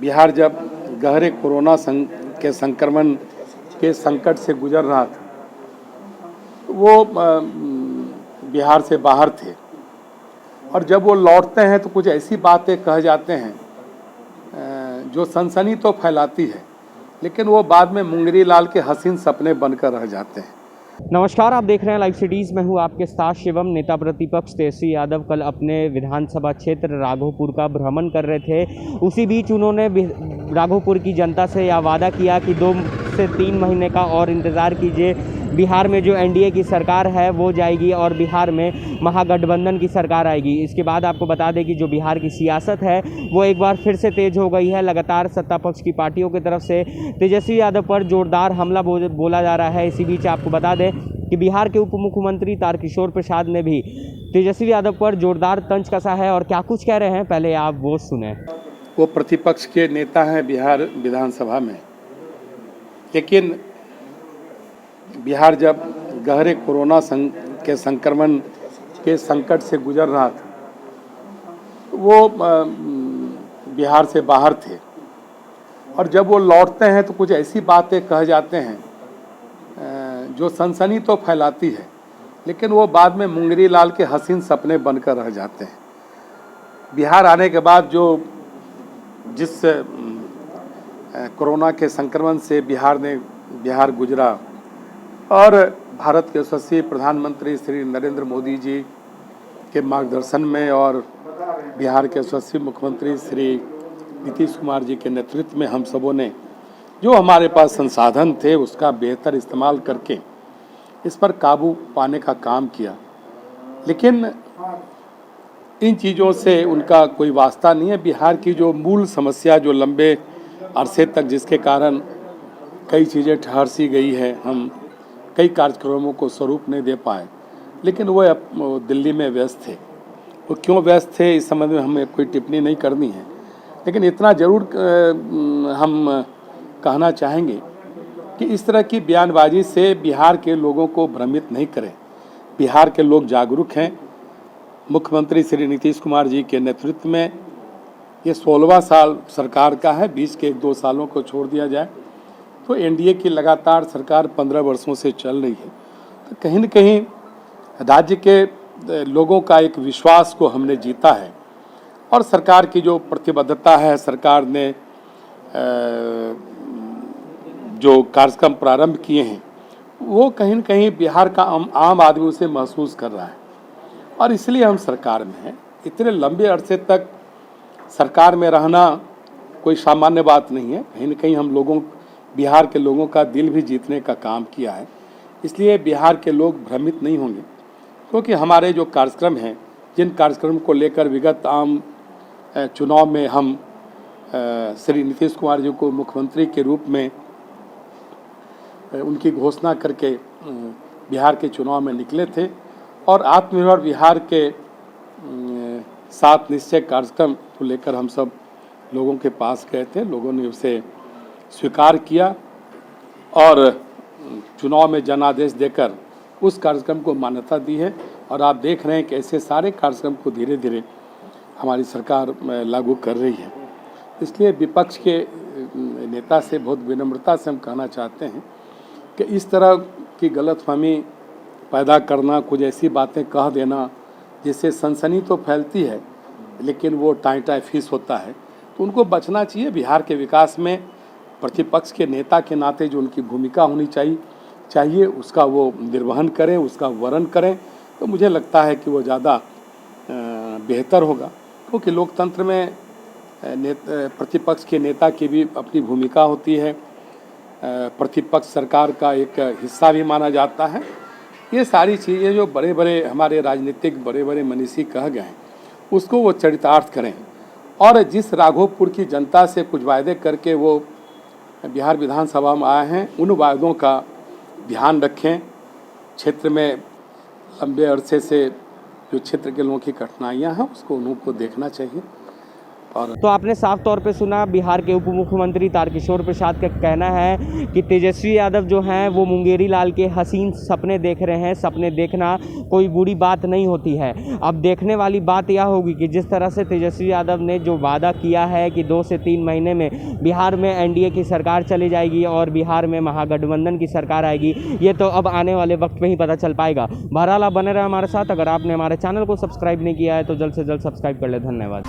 बिहार जब गहरे कोरोना के संक्रमण के संकट से गुजर रहा था, वो बिहार से बाहर थे और जब वो लौटते हैं तो कुछ ऐसी बातें कह जाते हैं जो सनसनी तो फैलाती है, लेकिन वो बाद में मुंगरी लाल के हसीन सपने बनकर रह जाते हैं। नमस्कार, आप देख रहे हैं लाइव सिटीज़। मैं हूं आपके साथ शिवम। नेता प्रतिपक्ष तेजस्वी यादव कल अपने विधानसभा क्षेत्र राघोपुर का भ्रमण कर रहे थे। उसी बीच उन्होंने राघोपुर की जनता से यह वादा किया कि 2 से 3 महीने का और इंतज़ार कीजिए। बिहार में जो एनडीए की सरकार है वो जाएगी और बिहार में महागठबंधन की सरकार आएगी। इसके बाद आपको बता दें कि जो बिहार की सियासत है वो एक बार फिर से तेज हो गई है। लगातार सत्ता पक्ष की पार्टियों की तरफ से तेजस्वी यादव पर जोरदार हमला बोला जा रहा है। इसी बीच आपको बता दें कि बिहार के उप मुख्यमंत्री तारकिशोर प्रसाद ने भी तेजस्वी यादव पर जोरदार तंज कसा है और क्या कुछ कह रहे हैं पहले आप वो सुने। वो प्रतिपक्ष के नेता हैं बिहार विधानसभा में, लेकिन बिहार जब गहरे कोरोना के संक्रमण के संकट से गुजर रहा था, वो बिहार से बाहर थे और जब वो लौटते हैं तो कुछ ऐसी बातें कह जाते हैं जो सनसनी तो फैलाती है, लेकिन वो बाद में मुंगरी लाल के हसीन सपने बनकर रह जाते हैं। बिहार आने के बाद जिस कोरोना के संक्रमण से बिहार गुजरा और भारत के यशस्वी प्रधानमंत्री श्री नरेंद्र मोदी जी के मार्गदर्शन में और बिहार के यशस्वी मुख्यमंत्री श्री नीतीश कुमार जी के नेतृत्व में हम सबों ने जो हमारे पास संसाधन थे उसका बेहतर इस्तेमाल करके इस पर काबू पाने का काम किया। लेकिन इन चीज़ों से उनका कोई वास्ता नहीं है। बिहार की जो मूल समस्या जो लंबे अरसे तक जिसके कारण कई चीज़ें ठहर सी गई है, हम कई कार्यक्रमों को स्वरूप नहीं दे पाए, लेकिन वो दिल्ली में व्यस्त थे। वो क्यों व्यस्त थे इस संबंध में हमें कोई टिप्पणी नहीं करनी है, लेकिन इतना ज़रूर हम कहना चाहेंगे कि इस तरह की बयानबाजी से बिहार के लोगों को भ्रमित नहीं करें। बिहार के लोग जागरूक हैं। मुख्यमंत्री श्री नीतीश कुमार जी के नेतृत्व में ये 16वां साल सरकार का है। 20 के 1-2 सालों को छोड़ दिया जाए तो एनडीए की लगातार सरकार 15 वर्षों से चल रही है। तो कहीं न कहीं राज्य के लोगों का एक विश्वास को हमने जीता है और सरकार की जो प्रतिबद्धता है, सरकार ने जो कार्यक्रम प्रारंभ किए हैं वो कहीं न कहीं बिहार का आम आदमी उसे महसूस कर रहा है और इसलिए हम सरकार में हैं। इतने लंबे अरसे तक सरकार में रहना कोई सामान्य बात नहीं है। कहीं न कहीं हम बिहार के लोगों का दिल भी जीतने का काम किया है। इसलिए बिहार के लोग भ्रमित नहीं होंगे, क्योंकि हमारे जो कार्यक्रम हैं, जिन कार्यक्रम को लेकर विगत आम चुनाव में हम श्री नीतीश कुमार जी को मुख्यमंत्री के रूप में उनकी घोषणा करके बिहार के चुनाव में निकले थे और आत्मनिर्भर बिहार के 7 निश्चय कार्यक्रम को लेकर हम सब लोगों के पास गए थे। लोगों ने उसे स्वीकार किया और चुनाव में जनादेश देकर उस कार्यक्रम को मान्यता दी है और आप देख रहे हैं कि ऐसे सारे कार्यक्रम को धीरे धीरे हमारी सरकार लागू कर रही है। इसलिए विपक्ष के नेता से बहुत विनम्रता से हम कहना चाहते हैं कि इस तरह की गलतफहमी पैदा करना, कुछ ऐसी बातें कह देना जिससे सनसनी तो फैलती है लेकिन वो टाई फीस होता है, तो उनको बचना चाहिए। बिहार के विकास में प्रतिपक्ष के नेता के नाते जो उनकी भूमिका होनी चाहिए उसका वो निर्वहन करें, उसका वर्णन करें, तो मुझे लगता है कि वो ज़्यादा बेहतर होगा। क्योंकि लोकतंत्र में प्रतिपक्ष के नेता की भी अपनी भूमिका होती है। प्रतिपक्ष सरकार का एक हिस्सा भी माना जाता है। ये सारी चीज़ें जो बड़े बड़े हमारे राजनीतिक बड़े मनीषी कह गए हैं उसको वो चरितार्थ करें और जिस राघोपुर की जनता से कुछ वायदे करके वो बिहार विधानसभा में आए हैं उन वायदों का ध्यान रखें। क्षेत्र में लंबे अरसे से जो क्षेत्र के लोगों की कठिनाइयाँ हैं उसको उनको देखना चाहिए और तो आपने साफ तौर पे सुना, बिहार के उप मुख्यमंत्री तारकिशोर प्रसाद का कहना है कि तेजस्वी यादव जो हैं वो मुंगेरी लाल के हसीन सपने देख रहे हैं। सपने देखना कोई बुरी बात नहीं होती है। अब देखने वाली बात यह होगी कि जिस तरह से तेजस्वी यादव ने जो वादा किया है कि 2 से 3 महीने में बिहार में एनडीए की सरकार चली जाएगी और बिहार में महागठबंधन की सरकार आएगी, ये तो अब आने वाले वक्त में ही पता चल पाएगा। बहरहाल आप बने रहे हमारे साथ। अगर आपने हमारे चैनल को सब्सक्राइब नहीं किया है तो जल्द से जल्द सब्सक्राइब कर ले। धन्यवाद।